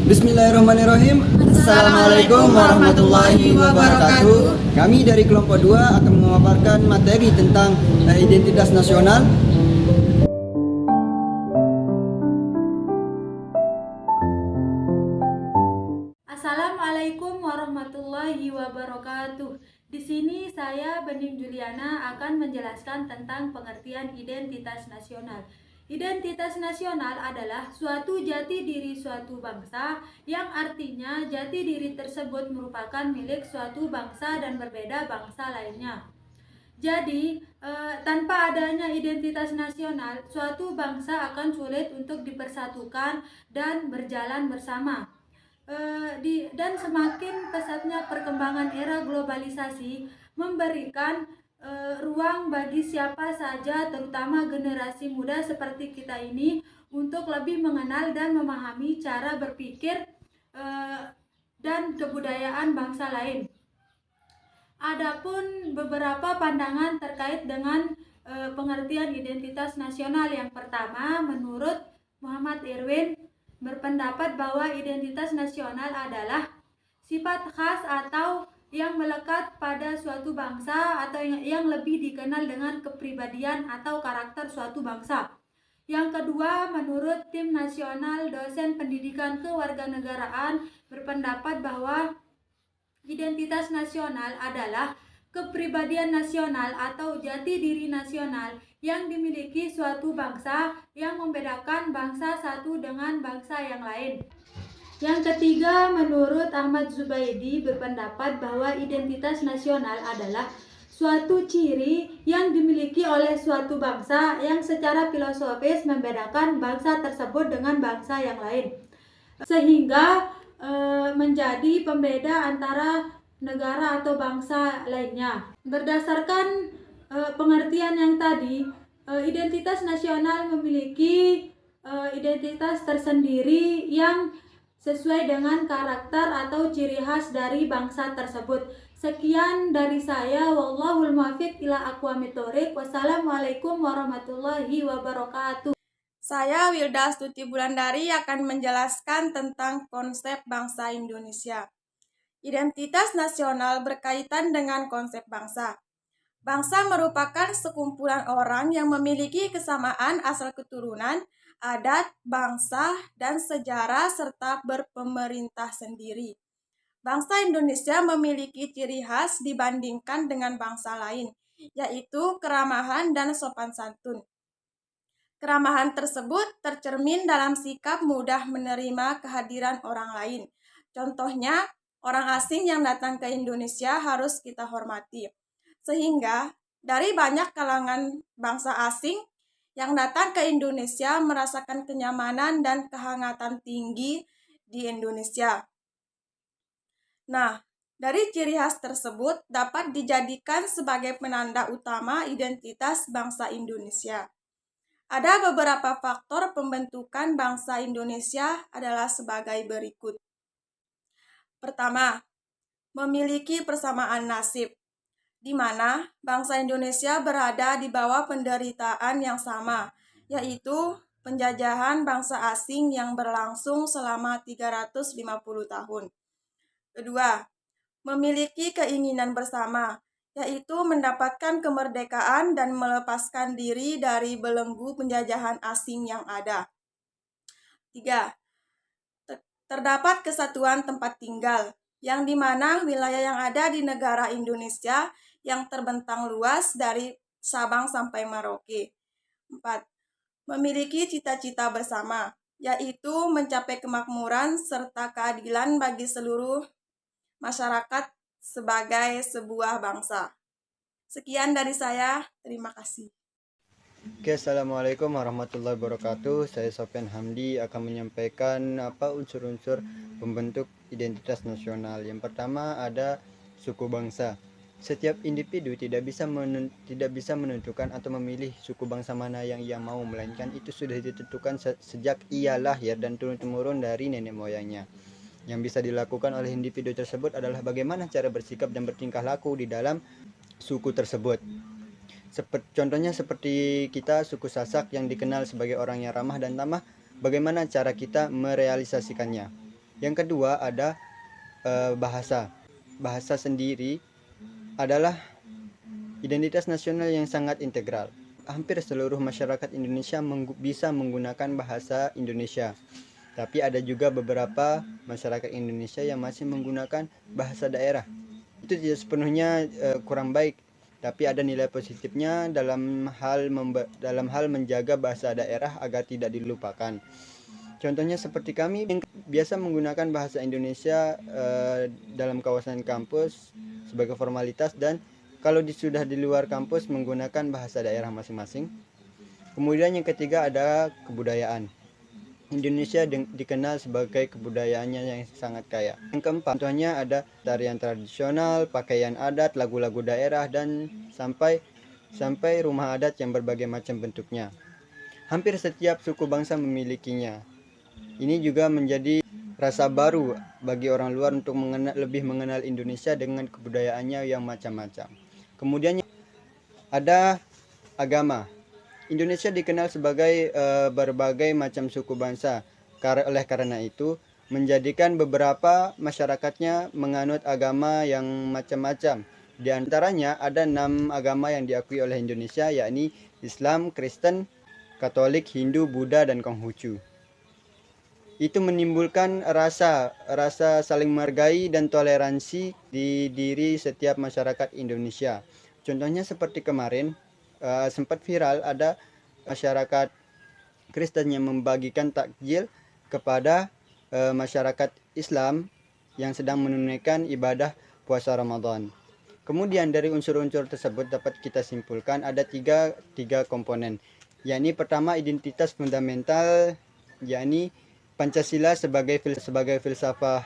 Bismillahirrahmanirrahim. Assalamualaikum warahmatullahi wabarakatuh. Kami dari kelompok 2 akan memaparkan materi tentang identitas nasional. Assalamualaikum warahmatullahi wabarakatuh. Di sini saya Bening Juliana akan menjelaskan tentang pengertian identitas nasional. Identitas nasional adalah suatu jati diri suatu bangsa yang artinya jati diri tersebut merupakan milik suatu bangsa dan berbeda bangsa lainnya. Jadi, tanpa adanya identitas nasional, suatu bangsa akan sulit untuk dipersatukan dan berjalan bersama. Dan semakin pesatnya perkembangan era globalisasi memberikan ruang bagi siapa saja, terutama generasi muda seperti kita ini, untuk lebih mengenal dan memahami cara berpikir dan kebudayaan bangsa lain. Adapun beberapa pandangan terkait dengan pengertian identitas nasional. Yang pertama, menurut Muhammad Irwin berpendapat bahwa identitas nasional adalah sifat khas atau yang melekat pada suatu bangsa atau yang lebih dikenal dengan kepribadian atau karakter suatu bangsa. Yang kedua, menurut Tim Nasional Dosen Pendidikan Kewarganegaraan berpendapat bahwa identitas nasional adalah kepribadian nasional atau jati diri nasional yang dimiliki suatu bangsa yang membedakan bangsa satu dengan bangsa yang lain. Yang ketiga, menurut Ahmad Zubaidi berpendapat bahwa identitas nasional adalah suatu ciri yang dimiliki oleh suatu bangsa yang secara filosofis membedakan bangsa tersebut dengan bangsa yang lain, sehingga menjadi pembeda antara negara atau bangsa lainnya. Berdasarkan pengertian yang tadi, identitas nasional memiliki identitas tersendiri yang sesuai dengan karakter atau ciri khas dari bangsa tersebut. Sekian dari saya, wallahul muwaffiq ila aqwamit thoriq. Wassalamualaikum warahmatullahi wabarakatuh. Saya Wilda Astuti Bulandari akan menjelaskan tentang konsep bangsa Indonesia. Identitas nasional berkaitan dengan konsep bangsa. Bangsa merupakan sekumpulan orang yang memiliki kesamaan asal keturunan, adat, bangsa, dan sejarah serta berpemerintah sendiri. Bangsa Indonesia memiliki ciri khas dibandingkan dengan bangsa lain, yaitu keramahan dan sopan santun. Keramahan tersebut tercermin dalam sikap mudah menerima kehadiran orang lain. Contohnya, orang asing yang datang ke Indonesia harus kita hormati. Sehingga, dari banyak kalangan bangsa asing yang datang ke Indonesia merasakan kenyamanan dan kehangatan tinggi di Indonesia. Nah, dari ciri khas tersebut dapat dijadikan sebagai penanda utama identitas bangsa Indonesia. Ada beberapa faktor pembentukan bangsa Indonesia adalah sebagai berikut. Pertama, memiliki persamaan nasib, di mana bangsa Indonesia berada di bawah penderitaan yang sama, yaitu penjajahan bangsa asing yang berlangsung selama 350 tahun. Kedua, memiliki keinginan bersama, yaitu mendapatkan kemerdekaan dan melepaskan diri dari belenggu penjajahan asing yang ada. 3. Terdapat kesatuan tempat tinggal, yang dimana wilayah yang ada di negara Indonesia yang terbentang luas dari Sabang sampai Merauke. 4. Memiliki cita-cita bersama, yaitu mencapai kemakmuran serta keadilan bagi seluruh masyarakat sebagai sebuah bangsa. Sekian dari saya, terima kasih. Assalamualaikum warahmatullahi wabarakatuh. Saya Sofyan Hamdi akan menyampaikan unsur-unsur pembentuk identitas nasional. Yang pertama ada suku bangsa. Setiap individu tidak bisa menentukan atau memilih suku bangsa mana yang ia mau, melainkan itu sudah ditentukan sejak ia lahir dan turun-temurun dari nenek moyangnya. Yang bisa dilakukan oleh individu tersebut adalah bagaimana cara bersikap dan bertingkah laku di dalam suku tersebut. Contohnya seperti kita suku Sasak yang dikenal sebagai orang yang ramah dan tamah, bagaimana cara kita merealisasikannya. Yang kedua ada bahasa. Bahasa sendiri adalah identitas nasional yang sangat integral. Hampir seluruh masyarakat Indonesia bisa menggunakan bahasa Indonesia. Tapi ada juga beberapa masyarakat Indonesia yang masih menggunakan bahasa daerah. Itu tidak sepenuhnya kurang baik, tapi ada nilai positifnya dalam hal menjaga bahasa daerah agar tidak dilupakan. Contohnya seperti kami yang biasa menggunakan bahasa Indonesia dalam kawasan kampus sebagai formalitas, dan kalau sudah di luar kampus menggunakan bahasa daerah masing-masing. Kemudian yang ketiga ada kebudayaan. Indonesia dikenal sebagai kebudayaannya yang sangat kaya. Yang keempat, contohnya ada tarian tradisional, pakaian adat, lagu-lagu daerah, dan sampai rumah adat yang berbagai macam bentuknya. Hampir setiap suku bangsa memilikinya. Ini juga menjadi rasa baru bagi orang luar untuk lebih mengenal Indonesia dengan kebudayaannya yang macam-macam. Kemudian ada agama. Indonesia dikenal sebagai berbagai macam suku bangsa. Oleh karena itu, menjadikan beberapa masyarakatnya menganut agama yang macam-macam. Di antaranya ada 6 agama yang diakui oleh Indonesia, yakni Islam, Kristen, Katolik, Hindu, Buddha, dan Konghucu. Itu menimbulkan rasa saling menghargai dan toleransi di diri setiap masyarakat Indonesia. Contohnya seperti kemarin, sempat viral ada masyarakat Kristen yang membagikan takjil kepada masyarakat Islam yang sedang menunaikan ibadah puasa Ramadan. Kemudian dari unsur-unsur tersebut dapat kita simpulkan ada tiga komponen, yakni pertama identitas fundamental, yakni Pancasila sebagai filsafah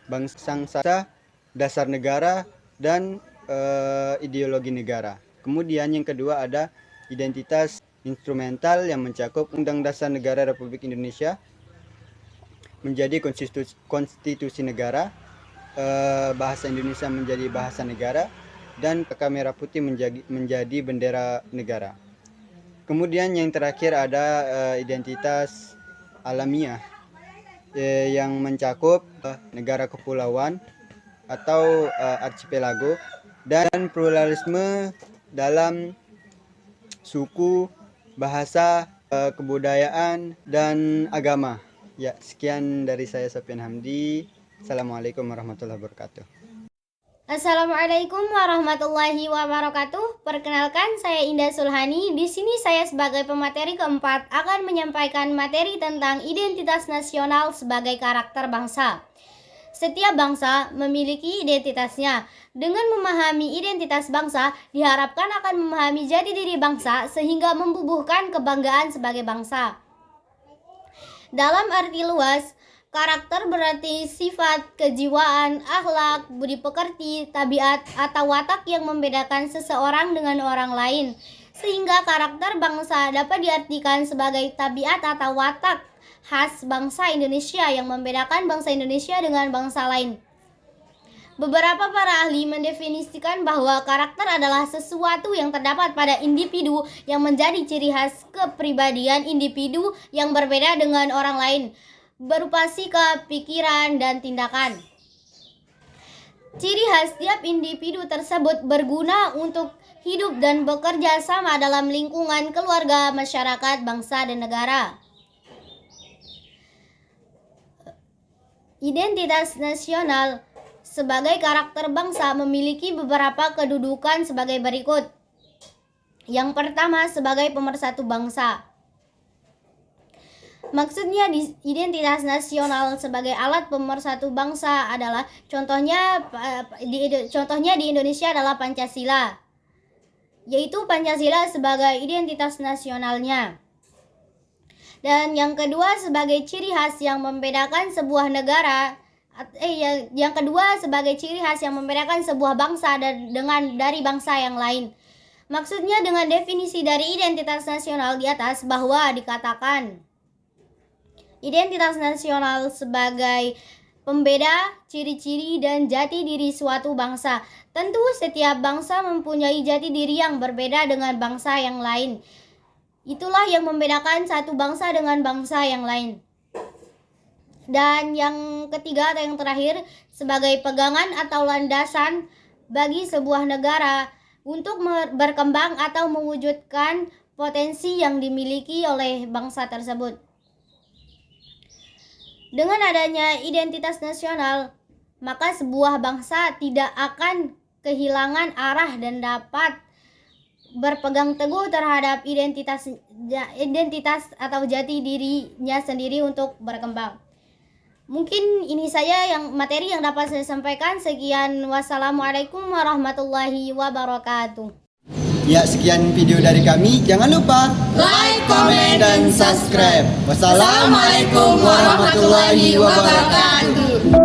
bangsa, dasar negara, dan ideologi negara. Kemudian yang kedua ada identitas instrumental yang mencakup Undang Dasar Negara Republik Indonesia menjadi konstitusi negara, bahasa Indonesia menjadi bahasa negara, dan peka merah putih menjadi bendera negara. Kemudian yang terakhir ada identitas alamiah yang mencakup negara kepulauan atau archipelago, dan pluralisme dalam suku, bahasa, kebudayaan, dan agama. Ya, sekian dari saya, Sofyan Hamdi. Assalamualaikum warahmatullahi wabarakatuh. Assalamualaikum warahmatullahi wabarakatuh. Perkenalkan, saya Indah Sulhani. Di sini saya sebagai pemateri keempat akan menyampaikan materi tentang identitas nasional sebagai karakter bangsa. Setiap bangsa memiliki identitasnya. Dengan memahami identitas bangsa, diharapkan akan memahami jati diri bangsa sehingga membubuhkan kebanggaan sebagai bangsa. Dalam arti luas, karakter berarti sifat, kejiwaan, akhlak, budi pekerti, tabiat, atau watak yang membedakan seseorang dengan orang lain. Sehingga karakter bangsa dapat diartikan sebagai tabiat atau watak khas bangsa Indonesia yang membedakan bangsa Indonesia dengan bangsa lain. Beberapa para ahli mendefinisikan bahwa karakter adalah sesuatu yang terdapat pada individu yang menjadi ciri khas kepribadian individu yang berbeda dengan orang lain, berupa sikap, pikiran, dan tindakan. Ciri khas setiap individu tersebut berguna untuk hidup dan bekerja sama dalam lingkungan keluarga, masyarakat, bangsa, dan negara. Identitas nasional sebagai karakter bangsa memiliki beberapa kedudukan sebagai berikut. Yang pertama, sebagai pemersatu bangsa. Maksudnya identitas nasional sebagai alat pemersatu bangsa adalah contohnya di Indonesia adalah Pancasila, yaitu Pancasila sebagai identitas nasionalnya. Dan yang kedua, sebagai ciri khas yang membedakan sebuah negara, yang kedua sebagai ciri khas yang membedakan sebuah bangsa dari bangsa yang lain. Maksudnya dengan definisi dari identitas nasional di atas bahwa dikatakan identitas nasional sebagai pembeda, ciri-ciri, dan jati diri suatu bangsa. Tentu setiap bangsa mempunyai jati diri yang berbeda dengan bangsa yang lain. Itulah yang membedakan satu bangsa dengan bangsa yang lain. Dan yang ketiga atau yang terakhir, sebagai pegangan atau landasan bagi sebuah negara untuk berkembang atau mewujudkan potensi yang dimiliki oleh bangsa tersebut. Dengan adanya identitas nasional, maka sebuah bangsa tidak akan kehilangan arah dan dapat berpegang teguh terhadap identitas atau jati dirinya sendiri untuk berkembang. Mungkin ini saja materi yang dapat saya sampaikan. Sekian, wassalamualaikum warahmatullahi wabarakatuh. Ya, sekian video dari kami. Jangan lupa Like, komen, dan subscribe. Wassalamualaikum warahmatullahi wabarakatuh.